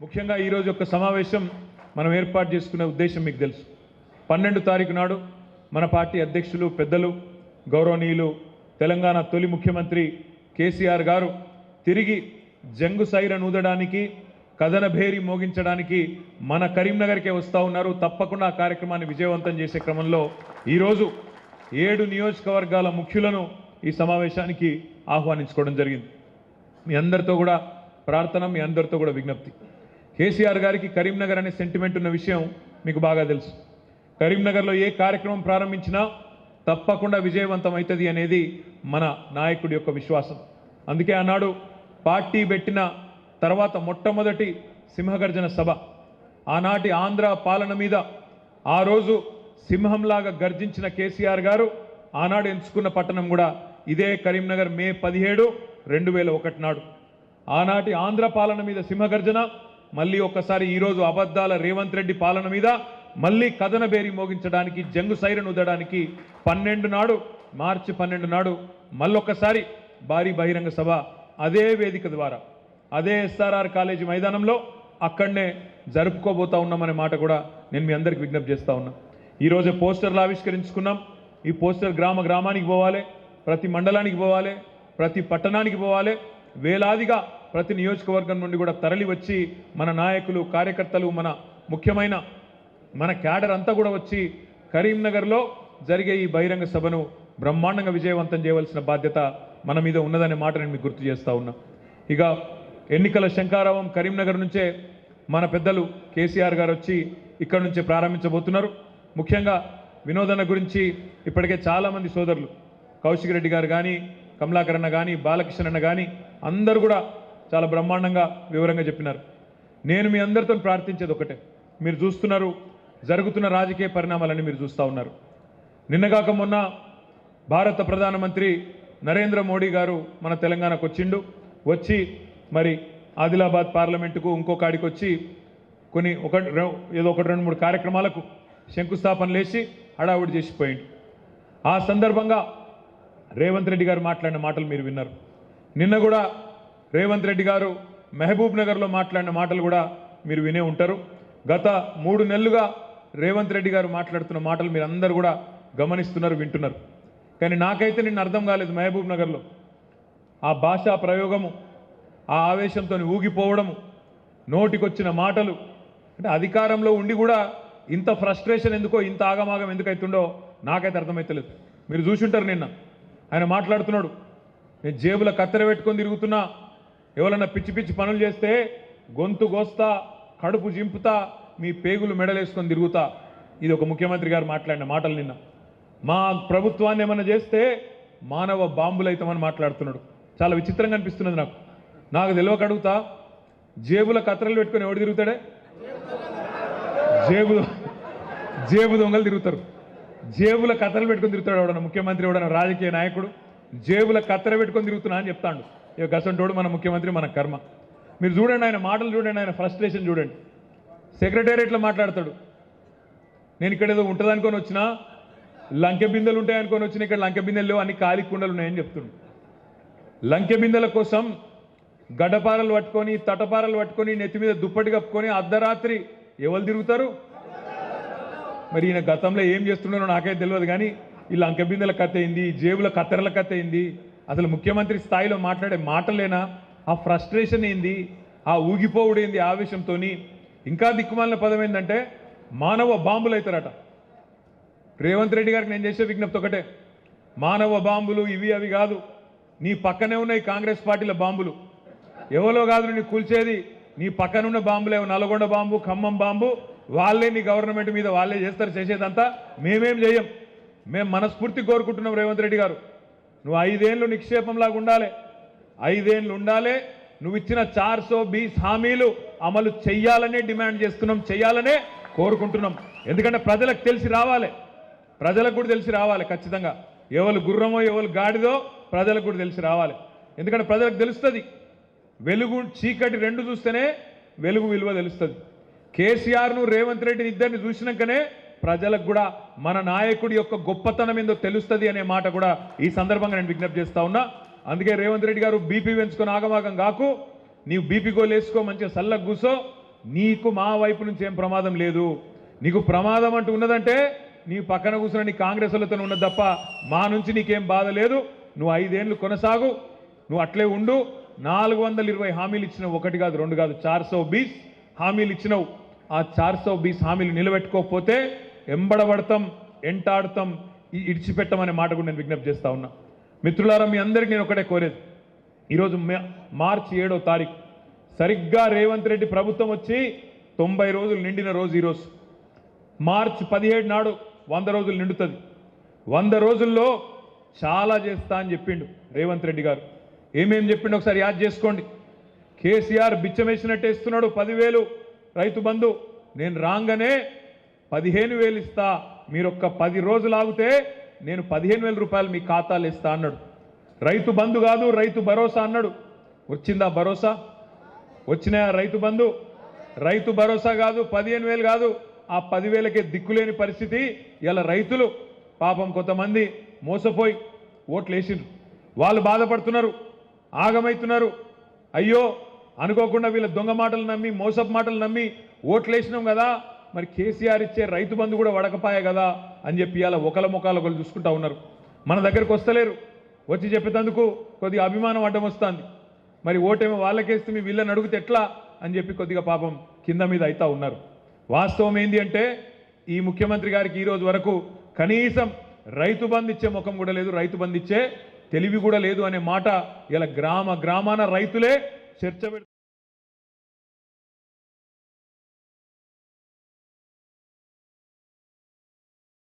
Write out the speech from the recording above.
ముఖ్యంగా ఈ రోజు ఒక సమావేశం మనం ఏర్పాటు చేసుకునే ఉద్దేశం మీకు తెలుసు. 12 తారీఖు నాడు మన పార్టీ అధ్యక్షులు పెద్దలు గౌరవనీయులు తెలంగాణ తొలి ముఖ్యమంత్రి కేసీఆర్ గారు తిరిగి జంగు సైరన్ ఊదడానికి కథన భేరి మోగించడానికి మన కరీంనగర్కే వస్తూ ఉన్నారు. తప్పకుండా ఆ కార్యక్రమాన్ని విజయవంతం చేసే క్రమంలో ఈరోజు 7 నియోజకవర్గాల ముఖ్యులను ఈ సమావేశానికి ఆహ్వానించుకోవడం జరిగింది. మీ అందరితో కూడా ప్రార్థన, మీ అందరితో కూడా విజ్ఞప్తి. కేసీఆర్ గారికి కరీంనగర్ అనే సెంటిమెంట్ ఉన్న విషయం మీకు బాగా తెలుసు. కరీంనగర్లో ఏ కార్యక్రమం ప్రారంభించినా తప్పకుండా విజయవంతం అవుతుంది అనేది మన నాయకుడి యొక్క విశ్వాసం. అందుకే ఆనాడు పార్టీ పెట్టిన తర్వాత మొట్టమొదటి సింహగర్జన సభ, ఆనాటి ఆంధ్ర పాలన మీద ఆ రోజు సింహంలాగా గర్జించిన కేసీఆర్ గారు ఆనాడు ఎంచుకున్న పట్టణం కూడా ఇదే కరీంనగర్. మే 17, 2001 నాడు ఆనాటి ఆంధ్ర పాలన మీద సింహగర్జన, మళ్ళీ ఒక్కసారి ఈరోజు అబద్ధాల రేవంత్ రెడ్డి పాలన మీద మళ్ళీ కథన బేరి మోగించడానికి జంగు సైరన్ ఉదడానికి 12 నాడు, మార్చి 12 నాడు మళ్ళొక్కసారి భారీ బహిరంగ సభ అదే వేదిక ద్వారా అదే ఎస్ఆర్ఆర్ కాలేజీ మైదానంలో అక్కడనే జరుపుకోబోతా ఉన్నామనే మాట కూడా నేను మీ అందరికి విజ్ఞప్తి చేస్తూ ఉన్నా. ఈరోజు పోస్టర్లు ఆవిష్కరించుకున్నాం. ఈ పోస్టర్ గ్రామ గ్రామానికి పోవాలి, ప్రతి మండలానికి పోవాలి, ప్రతి పట్టణానికి పోవాలి. వేలాదిగా ప్రతి నియోజకవర్గం నుండి కూడా తరలి వచ్చి మన నాయకులు, కార్యకర్తలు, మన ముఖ్యమైన మన క్యాడర్ అంతా కూడా వచ్చి కరీంనగర్లో జరిగే ఈ బహిరంగ సభను బ్రహ్మాండంగా విజయవంతం చేయవలసిన బాధ్యత మన మీద ఉన్నదనే మాట నేను మీకు గుర్తు చేస్తూ ఉన్నా. ఇక ఎన్నికల శంఖారావం కరీంనగర్ నుంచే మన పెద్దలు కేసీఆర్ గారు వచ్చి ఇక్కడ నుంచే ప్రారంభించబోతున్నారు. ముఖ్యంగా వినోదన గురించి ఇప్పటికే చాలామంది సోదరులు కౌశిక్ రెడ్డి గారు కానీ, కమలాకర్ అన్న కానీ, బాలకృష్ణ అన్న కానీ అందరూ కూడా చాలా బ్రహ్మాండంగా వివరంగా చెప్పినారు. నేను మీ అందరితో ప్రార్థించేది ఒకటే, మీరు చూస్తున్నారు జరుగుతున్న రాజకీయ పరిణామాలన్నీ మీరు చూస్తూ ఉన్నారు. నిన్నగాక మొన్న భారత ప్రధానమంత్రి నరేంద్ర మోడీ గారు మన తెలంగాణకు వచ్చిండు. వచ్చి మరి ఆదిలాబాద్ పార్లమెంటుకు ఇంకో కాడికి వచ్చి ఏదో 2-3 కార్యక్రమాలకు శంకుస్థాపన లేచి హడావుడి చేసిపోయిండు. ఆ సందర్భంగా రేవంత్ రెడ్డి గారు మాట్లాడిన మాటలు మీరు విన్నారు. నిన్న కూడా రేవంత్ రెడ్డి గారు మహబూబ్ నగర్లో మాట్లాడిన మాటలు కూడా మీరు వినే ఉంటారు. గత 3 నెలలుగా రేవంత్ రెడ్డి గారు మాట్లాడుతున్న మాటలు మీరు అందరూ కూడా గమనిస్తున్నారు, వింటున్నారు. కానీ నాకైతే నిన్న అర్థం కాలేదు. మహబూబ్ నగర్లో ఆ భాషా ప్రయోగము, ఆ ఆవేశంతో ఊగిపోవడము, నోటికొచ్చిన మాటలు, అంటే అధికారంలో ఉండి కూడా ఇంత ఫ్రస్ట్రేషన్ ఎందుకో, ఇంత ఆగమాగం ఎందుకు అవుతుండో నాకైతే అర్థమవుతలేదు. మీరు చూసుంటారు నిన్న ఆయన మాట్లాడుతున్నాడు, నేను జేబుల కత్తెర పెట్టుకొని తిరుగుతున్నా, ఎవరన్నా పిచ్చి పిచ్చి పనులు చేస్తే గొంతు గోస్తా, కడుపు జింపుతా, మీ పేగులు మెడలేసుకొని తిరుగుతా. ఇది ఒక ముఖ్యమంత్రి గారు మాట్లాడిన మాటలు. నిన్న మా ప్రభుత్వాన్ని ఏమన్నా చేస్తే మానవ బాంబులు అవుతామని మాట్లాడుతున్నాడు. చాలా విచిత్రంగా అనిపిస్తున్నది నాకు తెలియక అడుగుతా, జేబుల కత్తెరలు పెట్టుకొని ఎవడు తిరుగుతాడే? జేబు దొంగలు తిరుగుతారు. జేబుల కత్తెరలు పెట్టుకొని తిరుగుతాడు ఎవడన్నా ముఖ్యమంత్రి, ఎవడన్నా రాజకీయ నాయకుడు జేబుల కత్తెర పెట్టుకొని తిరుగుతున్నా అని చెప్తాడు. ఇక గసంటోడు మన ముఖ్యమంత్రి, మన కర్మ. మీరు చూడండి ఆయన మాటలు, చూడండి ఆయన ఫ్రస్ట్రేషన్ చూడండి. సెక్రటేరియట్లో మాట్లాడతాడు, నేను ఇక్కడ ఏదో ఉంటుంది అనుకొని వచ్చినా, లంకె బిందెలు ఉంటాయి అనుకొని వచ్చినా, ఇక్కడ లంకె బిందెలు లేవు, అన్ని ఖాళీ కుండలు ఉన్నాయని చెప్తుండు. లంకె బిందెల కోసం గడ్డపారలు పట్టుకొని, తటపారలు పట్టుకొని, నెత్తి మీద దుప్పటి కప్పుకొని అర్ధరాత్రి ఎవరు తిరుగుతారు? మరి ఈయన గతంలో ఏం చేస్తున్నారో నాకైతే తెలియదు. కానీ ఈ లంకె బిందెల కథ అయింది, జేబుల కత్తెరల కథ అయింది, అసలు ముఖ్యమంత్రి స్థాయిలో మాట్లాడే మాటలేనా? ఆ ఫ్రస్ట్రేషన్ ఏంది? ఆ ఊగిపోవుడు ఏంది ఆవేశంతో? ఇంకా దిక్కుమాలిన పదం ఏంటంటే మానవ బాంబులు అవుతారట. రేవంత్ రెడ్డి గారికి నేను చేసే విజ్ఞప్తి ఒకటే, మానవ బాంబులు ఇవి అవి కాదు, నీ పక్కనే ఉన్నాయి కాంగ్రెస్ పార్టీల బాంబులు. ఎవరో కాదు నీ కూల్చేది, నీ పక్కనున్న బాంబులే. నల్గొండ బాంబు, ఖమ్మం బాంబు, వాళ్ళే నీ గవర్నమెంట్ మీద వాళ్ళే చేస్తారు. చేసేదంతా మేమేం చేయం. మేము మనస్ఫూర్తి కోరుకుంటున్నాం రేవంత్ రెడ్డి గారు, నువ్వు 5 ఏళ్ళు నిక్షేపంలాగా ఉండాలి, 5 ఏళ్ళు ఉండాలి. నువ్వు ఇచ్చిన 420 హామీలు అమలు చెయ్యాలనే డిమాండ్ చేస్తున్నాం, చెయ్యాలనే కోరుకుంటున్నాం. ఎందుకంటే ప్రజలకు తెలిసి రావాలి, ప్రజలకు కూడా తెలిసి రావాలి ఖచ్చితంగా. ఎవరు గుర్రమో ఎవరు గాడిదో ప్రజలకు కూడా తెలిసి రావాలి. ఎందుకంటే ప్రజలకు తెలుస్తుంది, వెలుగు చీకటి రెండు చూస్తేనే వెలుగు విలువ తెలుస్తుంది. కేసీఆర్ను రేవంత్ రెడ్డిని ఇద్దరిని చూసినాకనే ప్రజలకు కూడా మన నాయకుడి యొక్క గొప్పతనం ఏందో తెలుస్తుంది అనే మాట కూడా ఈ సందర్భంగా నేను విజ్ఞప్తి చేస్తా ఉన్నా. అందుకే రేవంత్ రెడ్డి గారు బీపీ పెంచుకొని ఆగమాగం కాకు, నీవు బీపీ గోలు వేసుకో, మంచిగా సల్లకు కూసో, నీకు మా వైపు నుంచి ఏం ప్రమాదం లేదు. నీకు ప్రమాదం అంటూ ఉన్నదంటే నీ పక్కన కూర్చున్న నీ కాంగ్రెస్ వాళ్ళతో ఉన్నది తప్ప మా నుంచి నీకేం బాధ లేదు. నువ్వు 5 ఏళ్ళు కొనసాగు, నువ్వు అట్లే ఉండు. 420 హామీలు ఇచ్చినావు, 1 కాదు 2 కాదు 420 హామీలు ఇచ్చినావు. ఆ 420 హామీలు నిలబెట్టుకోకపోతే ఎంబడబడతాం, ఎంటాడతాం, ఇడిచిపెట్టమనే మాట కూడా నేను విజ్ఞప్తి చేస్తా ఉన్నా. మిత్రులారా, మీ అందరికీ నేను ఒకటే కోరేది, ఈరోజు మార్చి 7వ తారీఖు సరిగ్గా రేవంత్ రెడ్డి ప్రభుత్వం వచ్చి 90 రోజులు నిండిన రోజు ఈరోజు. మార్చి 17 నాడు 100 రోజులు నిండుతుంది. 100 రోజుల్లో చాలా చేస్తా అని చెప్పిండు రేవంత్ రెడ్డి గారు. ఏమేం చెప్పిండు ఒకసారి యాద్ చేసుకోండి. కేసీఆర్ బిచ్చమేసినట్టు ఇస్తున్నాడు 10,000 రైతు బంధు. నేను రాగానే 15,000 ఇస్తా, మీరు ఒక్క 10 రోజులు ఆగితే నేను 15,000 రూపాయలు మీ ఖాతాలు ఇస్తా అన్నాడు. రైతు బంధు కాదు రైతు భరోసా అన్నాడు. వచ్చిందా భరోసా? వచ్చినా రైతు బంధు? రైతు భరోసా కాదు, 15,000 కాదు, ఆ 10,000కే దిక్కులేని పరిస్థితి. ఇలా రైతులు పాపం కొంతమంది మోసపోయి ఓట్లు వేసిండ్రు, వాళ్ళు బాధపడుతున్నారు, ఆగమవుతున్నారు. అయ్యో అనుకోకుండా వీళ్ళ దొంగ మాటలు నమ్మి, మోసపు మాటలు నమ్మి ఓట్లు వేసినాం కదా, మరి కేసీఆర్ ఇచ్చే రైతు బంధు కూడా వడకపాయే కదా అని చెప్పి ఇలా ఒకల ముఖాలు ఒకరు చూసుకుంటా ఉన్నారు. మన దగ్గరకు వస్తలేరు, వచ్చి చెప్పేందుకు కొద్దిగా అభిమానం అడ్డం వస్తుంది. మరి ఓటేమో వాళ్ళకేస్తే మీ వీళ్ళని అడిగితే ఎట్లా అని చెప్పి కొద్దిగా పాపం కింద మీద అవుతా ఉన్నారు. వాస్తవం ఏంది అంటే ఈ ముఖ్యమంత్రి గారికి ఈరోజు వరకు కనీసం రైతు బంధు ఇచ్చే ముఖం కూడా లేదు, రైతు బంధు ఇచ్చే తెలివి కూడా లేదు అనే మాట ఇలా గ్రామాన రైతులే చర్చ